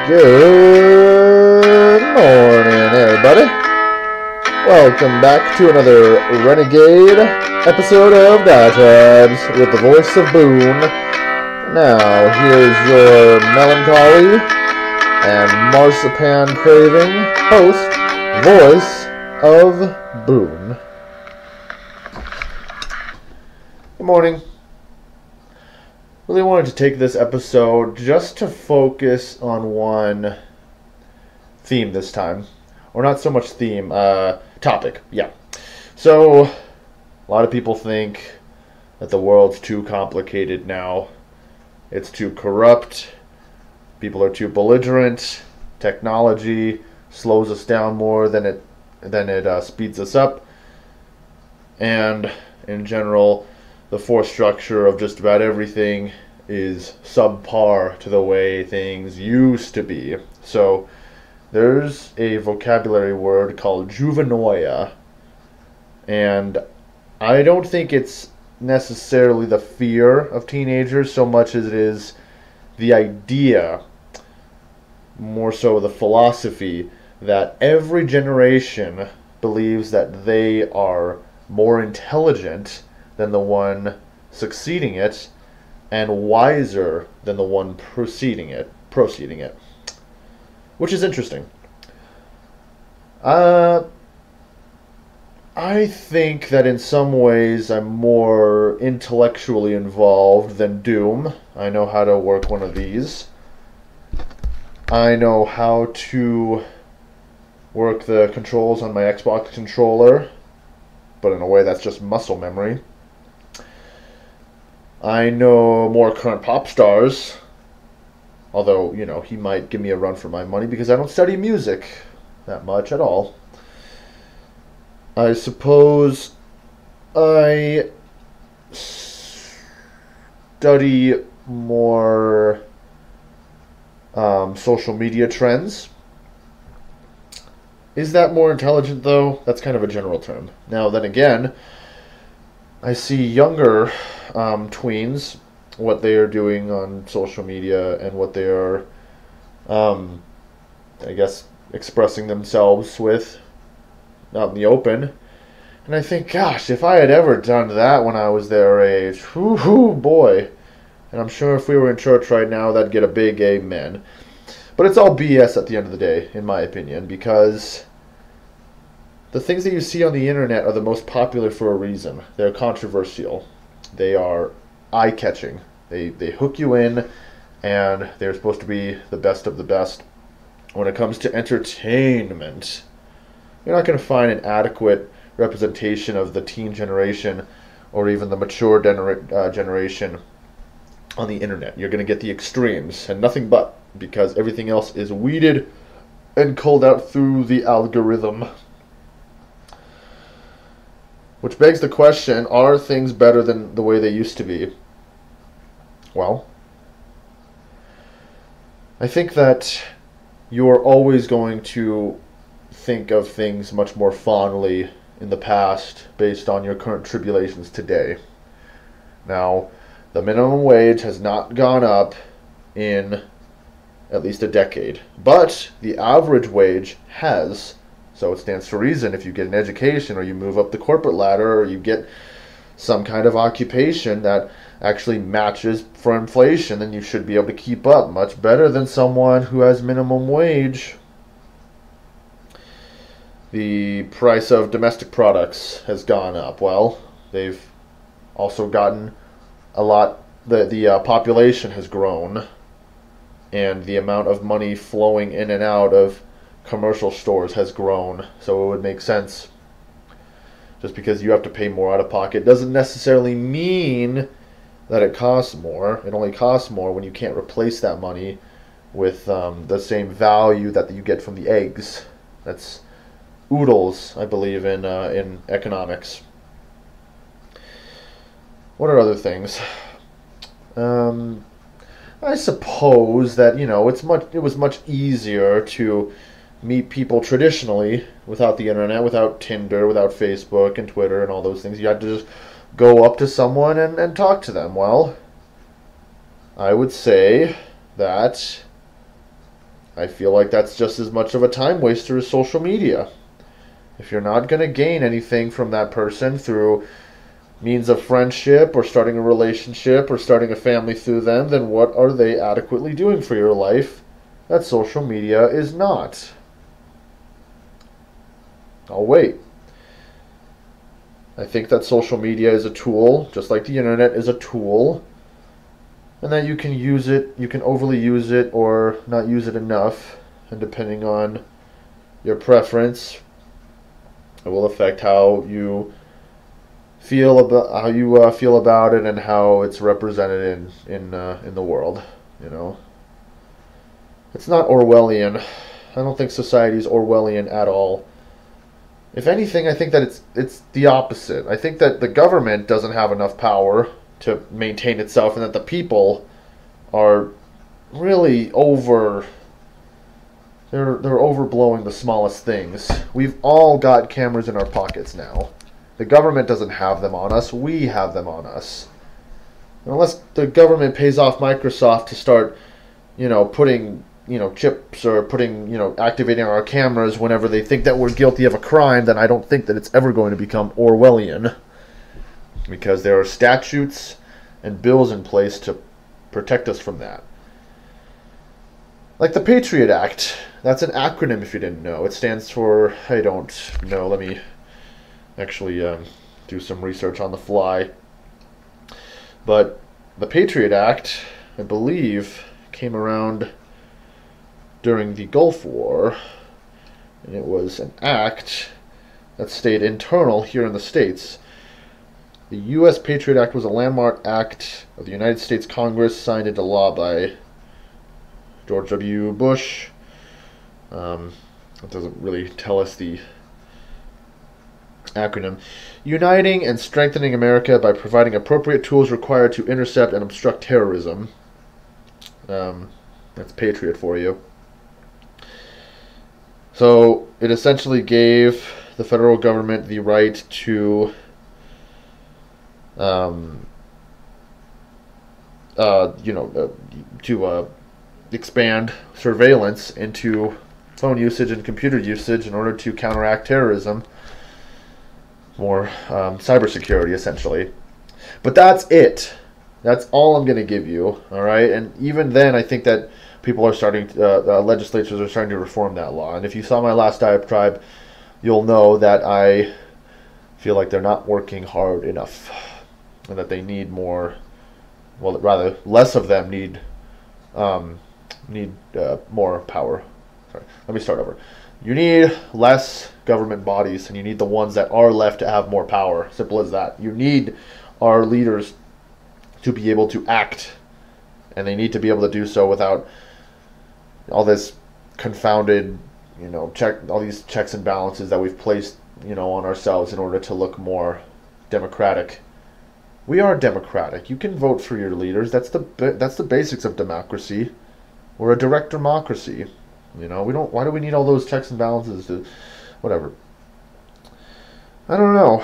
Good morning, everybody. Welcome back to another Renegade episode of Diatribes with the voice of Boone. Now, here's your melancholy and marzipan craving host, voice of Boone. Good morning. Really wanted to take this episode just to focus on one theme this time. Or not so much theme, topic, yeah. So, a lot of people think that the world's too complicated now. It's too corrupt. People are too belligerent. Technology slows us down more than it speeds us up. And, in general, the force structure of just about everything is subpar to the way things used to be. So there's a vocabulary word called juvenoia, and I don't think it's necessarily the fear of teenagers so much as it is the idea, more so the philosophy, that every generation believes that they are more intelligent than the one succeeding it, and wiser than the one proceeding it, which is interesting. I think that in some ways I'm more intellectually involved than Doom. I know how to work one of these. I know how to work the controls on my Xbox controller, but in a way that's just muscle memory. I know more current pop stars, although, he might give me a run for my money because I don't study music that much at all. I suppose I study more social media trends. Is that more intelligent, though? That's kind of a general term. Now, then again, I see younger tweens, what they are doing on social media and what they are, expressing themselves with out in the open. And I think, gosh, if I had ever done that when I was their age, boy. And I'm sure if we were in church right now, that'd get a big amen. But it's all BS at the end of the day, in my opinion, because the things that you see on the internet are the most popular for a reason. They're controversial. They are eye-catching. They hook you in, and they're supposed to be the best of the best. When it comes to entertainment, you're not going to find an adequate representation of the teen generation or even the mature generation on the internet. You're going to get the extremes and nothing but, because everything else is weeded and culled out through the algorithm. Which begs the question, are things better than the way they used to be? Well, I think that you're always going to think of things much more fondly in the past based on your current tribulations today. Now, the minimum wage has not gone up in at least a decade, but the average wage has. So it stands to reason if you get an education or you move up the corporate ladder or you get some kind of occupation that actually matches for inflation, then you should be able to keep up much better than someone who has minimum wage. The price of domestic products has gone up. Well, they've also gotten a lot, the population has grown, and the amount of money flowing in and out of commercial stores has grown, so it would make sense. Just because you have to pay more out of pocket doesn't necessarily mean that it costs more. It only costs more when you can't replace that money with the same value that you get from the eggs. That's oodles, I believe, in economics. What are other things? I suppose that it was much easier to meet people traditionally without the internet, without Tinder, without Facebook and Twitter and all those things. You had to just go up to someone and talk to them. Well, I would say that I feel like that's just as much of a time waster as social media. If you're not going to gain anything from that person through means of friendship or starting a relationship or starting a family through them, then what are they adequately doing for your life that social media is not? I'll wait. I think that social media is a tool, just like the internet is a tool, and that you can use it, you can overly use it or not use it enough, and depending on your preference, it will affect how you feel about it and how it's represented in the world. You know, it's not Orwellian. I don't think society is Orwellian at all. If anything, I think that it's the opposite. I think that the government doesn't have enough power to maintain itself, and that the people are really they're overblowing the smallest things. We've all got cameras in our pockets now. The government doesn't have them on us. We have them on us. Unless the government pays off Microsoft to start, putting, chips or putting, activating our cameras whenever they think that we're guilty of a crime, then I don't think that it's ever going to become Orwellian. Because there are statutes and bills in place to protect us from that. Like the Patriot Act. That's an acronym if you didn't know. It stands for, I don't know, let me actually do some research on the fly. But the Patriot Act, I believe, came around during the Gulf War, and it was an act that stayed internal here in the States. The U.S. Patriot Act was a landmark act of the United States Congress, signed into law by George W. Bush. It doesn't really tell us the acronym. Uniting and strengthening America by providing appropriate tools required to intercept and obstruct terrorism. That's Patriot for you. So it essentially gave the federal government the right to expand surveillance into phone usage and computer usage in order to counteract terrorism. More cybersecurity, essentially. But that's it. That's all I'm going to give you. All right? And even then, I think that people are legislatures are starting to reform that law. And if you saw my last diatribe, you'll know that I feel like they're not working hard enough. And that they need more, well, rather, less of them need more power. Sorry, let me start over. You need less government bodies, and you need the ones that are left to have more power. Simple as that. You need our leaders to be able to act, and they need to be able to do so without all this confounded, all these checks and balances that we've placed, on ourselves in order to look more democratic. We are democratic. You can vote for your leaders. That's the basics of democracy. We're a direct democracy. We don't. Why do we need all those checks and balances to, whatever? I don't know.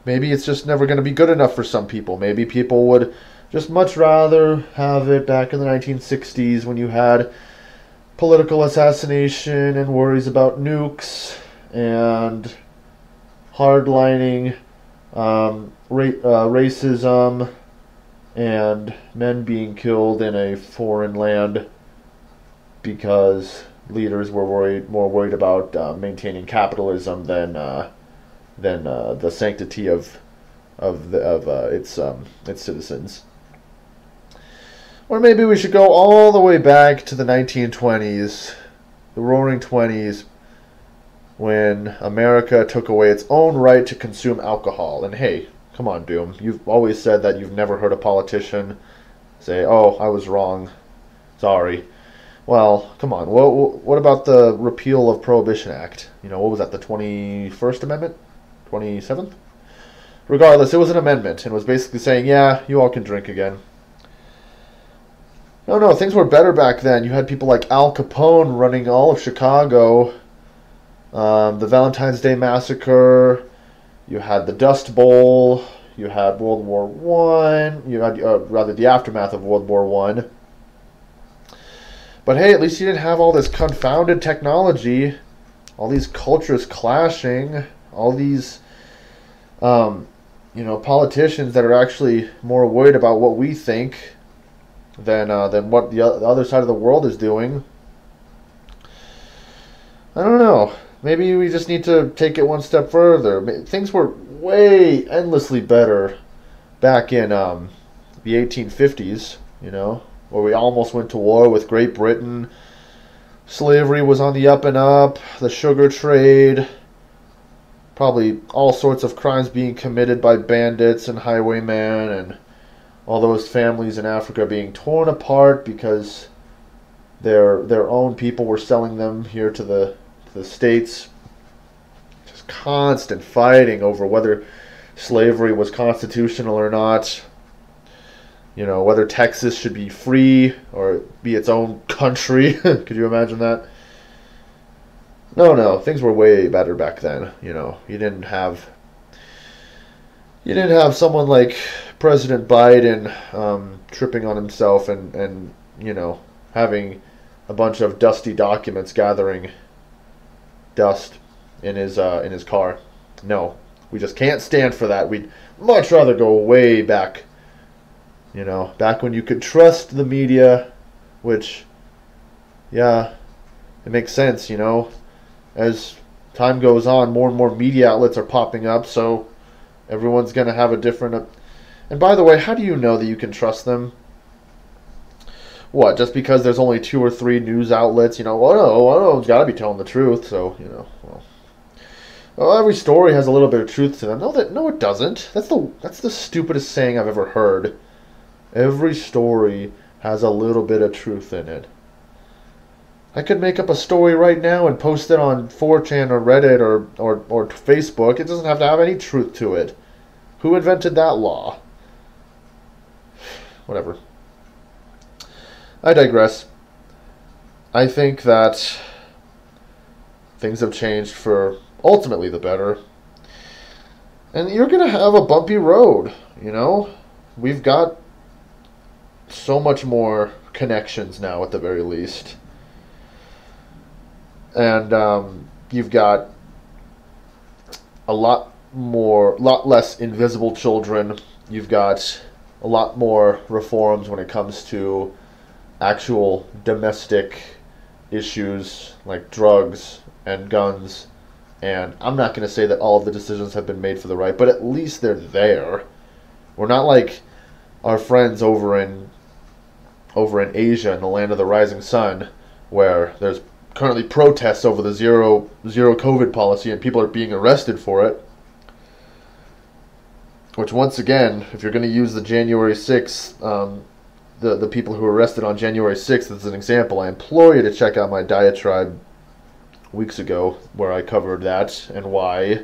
Maybe it's just never going to be good enough for some people. Maybe people would just much rather have it back in the 1960s when you had political assassination and worries about nukes and hardlining, racism, and men being killed in a foreign land because leaders were more worried about maintaining capitalism than the sanctity of its citizens. Or maybe we should go all the way back to the 1920s, the Roaring Twenties, when America took away its own right to consume alcohol. And hey, come on, Doom, you've always said that you've never heard a politician say, "Oh, I was wrong, sorry." Well, come on. What about the repeal of Prohibition Act? What was that, the 21st Amendment? 27th? Regardless, it was an amendment, and was basically saying, yeah, you all can drink again. No, things were better back then. You had people like Al Capone running all of Chicago, the Valentine's Day Massacre, you had the Dust Bowl, you had World War I, you had, the aftermath of World War I. But hey, at least you didn't have all this confounded technology, all these cultures clashing, all these, politicians that are actually more worried about what we think than what the other side of the world is doing. I don't know. Maybe we just need to take it one step further. Things were way endlessly better back in the 1850s, where we almost went to war with Great Britain. Slavery was on the up and up, the sugar trade, probably all sorts of crimes being committed by bandits and highwaymen, and all those families in Africa being torn apart because their own people were selling them here to the States. Just constant fighting over whether slavery was constitutional or not. Whether Texas should be free or be its own country. Could you imagine that? No, things were way better back then. You didn't have someone like President Biden tripping on himself and having a bunch of dusty documents gathering dust in his car. No, we just can't stand for that. We'd much rather go way back. Back when you could trust the media, which, yeah, it makes sense. As time goes on, more and more media outlets are popping up, so everyone's going to have a different. And by the way, how do you know that you can trust them? What, just because there's only 2 or 3 news outlets, one of them's got to be telling the truth, so, well, every story has a little bit of truth to them. No, it doesn't. That's the stupidest saying I've ever heard. Every story has a little bit of truth in it. I could make up a story right now and post it on 4chan or Reddit or Facebook. It doesn't have to have any truth to it. Who invented that law? Whatever. I digress. I think that things have changed for ultimately the better. And you're going to have a bumpy road, We've got so much more connections now, at the very least. And you've got a lot less invisible children. You've got a lot more reforms when it comes to actual domestic issues like drugs and guns. And I'm not going to say that all of the decisions have been made for the right, but at least they're there. We're not like our friends over in Asia, in the land of the rising sun, where there's currently protests over the zero COVID policy and people are being arrested for it. Which, once again, if you're going to use the January 6th, the people who were arrested on January 6th as an example, I implore you to check out my diatribe weeks ago where I covered that and why.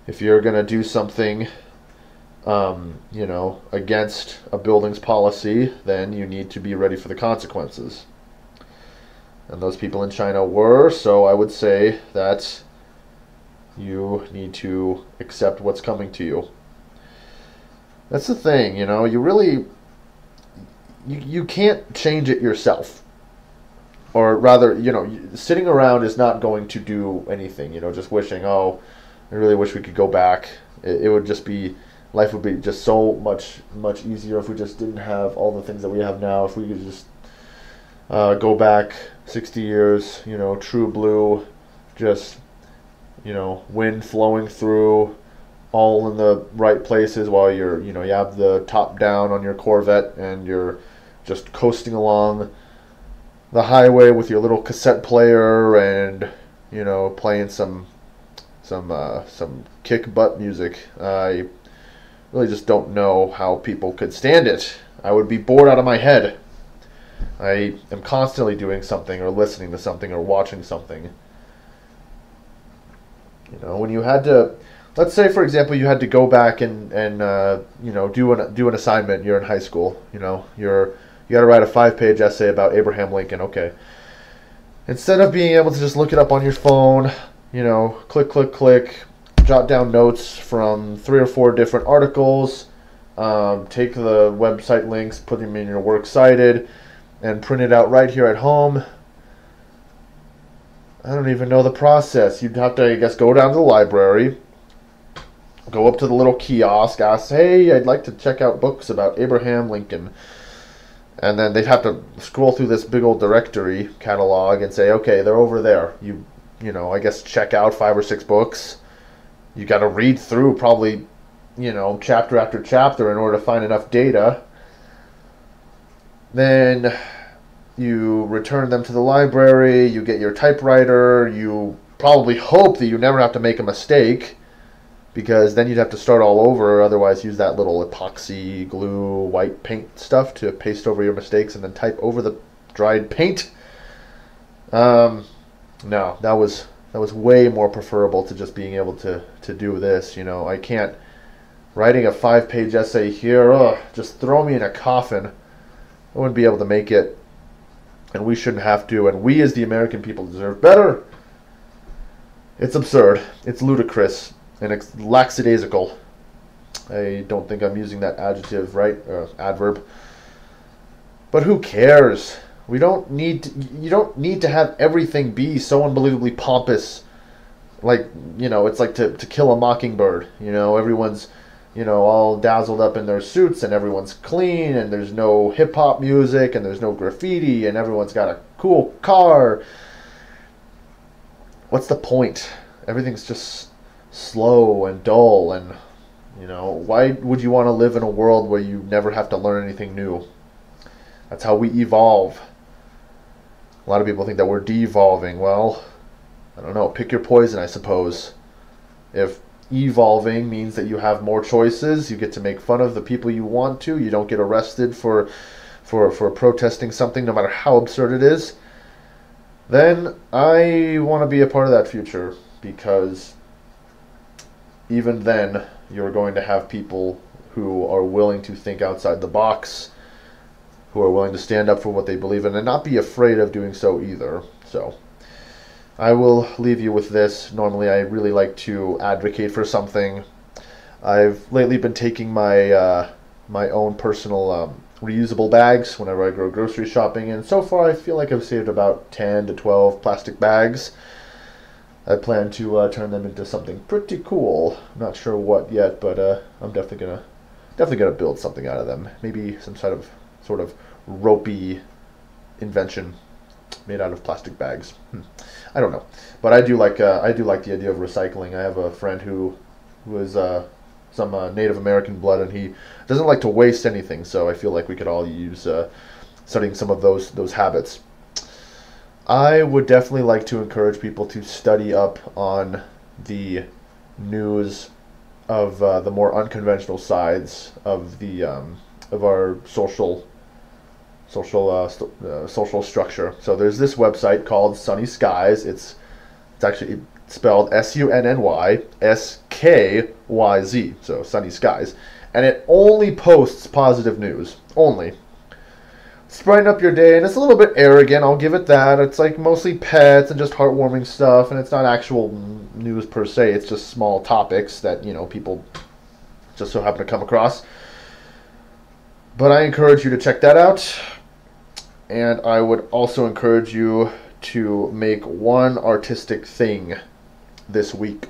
If you're going to do something against a building's policy, then you need to be ready for the consequences. And those people in China were, so I would say that you need to accept what's coming to you. That's the thing, you really, you can't change it yourself. Or rather, sitting around is not going to do anything, just wishing, I really wish we could go back. It would just be, life would be just so much easier if we just didn't have all the things that we have now. If we could just go back 60 years, true blue, just, wind flowing through, all in the right places while you have the top down on your Corvette and you're just coasting along the highway with your little cassette player and, playing some kick butt music. I really just don't know how people could stand it. I would be bored out of my head. I am constantly doing something or listening to something or watching something. When you had to, let's say for example, you had to go back and do an assignment. You're in high school. You got to write a 5-page essay about Abraham Lincoln. Okay. Instead of being able to just look it up on your phone, click, jot down notes from 3 or 4 different articles, take the website links, put them in your works cited, and print it out right here at home. I don't even know the process. You'd have to, I guess, go down to the library, go up to the little kiosk, ask, hey, I'd like to check out books about Abraham Lincoln. And then they'd have to scroll through this big old directory catalog and say, okay, they're over there. You know, I guess check out 5 or 6 books. You got to read through probably, chapter after chapter in order to find enough data. Then you return them to the library, you get your typewriter, you probably hope that you never have to make a mistake, because then you'd have to start all over, otherwise use that little epoxy, glue, white paint stuff to paste over your mistakes and then type over the dried paint. No, that was way more preferable to just being able to do this. I can't, writing a 5-page essay here, just throw me in a coffin. I wouldn't be able to make it. And we shouldn't have to, and we as the American people deserve better. It's absurd. It's ludicrous. And it's lackadaisical. I don't think I'm using that adjective right, adverb. But who cares? You don't need to have everything be so unbelievably pompous. Like, it's like to kill a mockingbird. Everyone's, all dazzled up in their suits, and everyone's clean, and there's no hip-hop music, and there's no graffiti, and everyone's got a cool car. What's the point? Everything's just slow and dull, and, why would you want to live in a world where you never have to learn anything new? That's how we evolve. A lot of people think that we're de-evolving. Well, I don't know. Pick your poison, I suppose. If evolving means that you have more choices, you get to make fun of the people you want to, you don't get arrested for protesting something, no matter how absurd it is, then I want to be a part of that future, because even then you're going to have people who are willing to think outside the box, who are willing to stand up for what they believe in and not be afraid of doing so either. So I will leave you with this. Normally I really like to advocate for something. I've lately been taking my my own personal reusable bags whenever I go grocery shopping, and so far I feel like I've saved about 10 to 12 plastic bags. I plan to turn them into something pretty cool. I'm not sure what yet, but I'm definitely gonna build something out of them. Maybe some sort of ropey invention made out of plastic bags. I don't know, but I do like the idea of recycling. I have a friend who is some Native American blood, and he doesn't like to waste anything. So I feel like we could all use studying some of those habits. I would definitely like to encourage people to study up on the news of the more unconventional sides of the of our social structure. So there's this website called Sunny Skies. It's actually spelled SUNNYSKYZ. So Sunny Skies, and it only posts positive news. Only. It's brighten up your day, and it's a little bit arrogant, I'll give it that. It's like mostly pets and just heartwarming stuff, and it's not actual news per se. It's just small topics that, people just so happen to come across. But I encourage you to check that out, and I would also encourage you to make one artistic thing this week.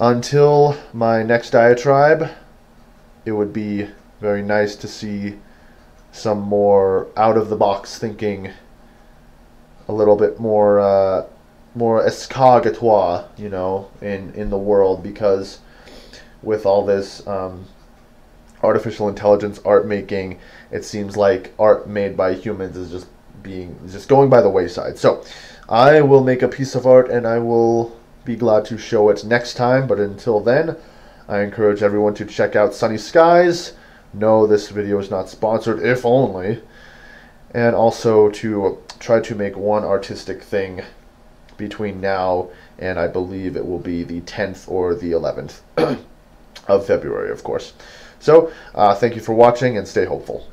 Until my next diatribe, it would be very nice to see some more out-of-the-box thinking, a little bit more escargatoire, in the world, because with all this artificial intelligence art making, it seems like art made by humans is just going by the wayside. So I will make a piece of art, and I will be glad to show it next time, but until then, I encourage everyone to check out Sunny Skies. No, this video is not sponsored, if only. And also to try to make one artistic thing between now and I believe it will be the 10th or the 11th of February, of course. So, thank you for watching, and stay hopeful.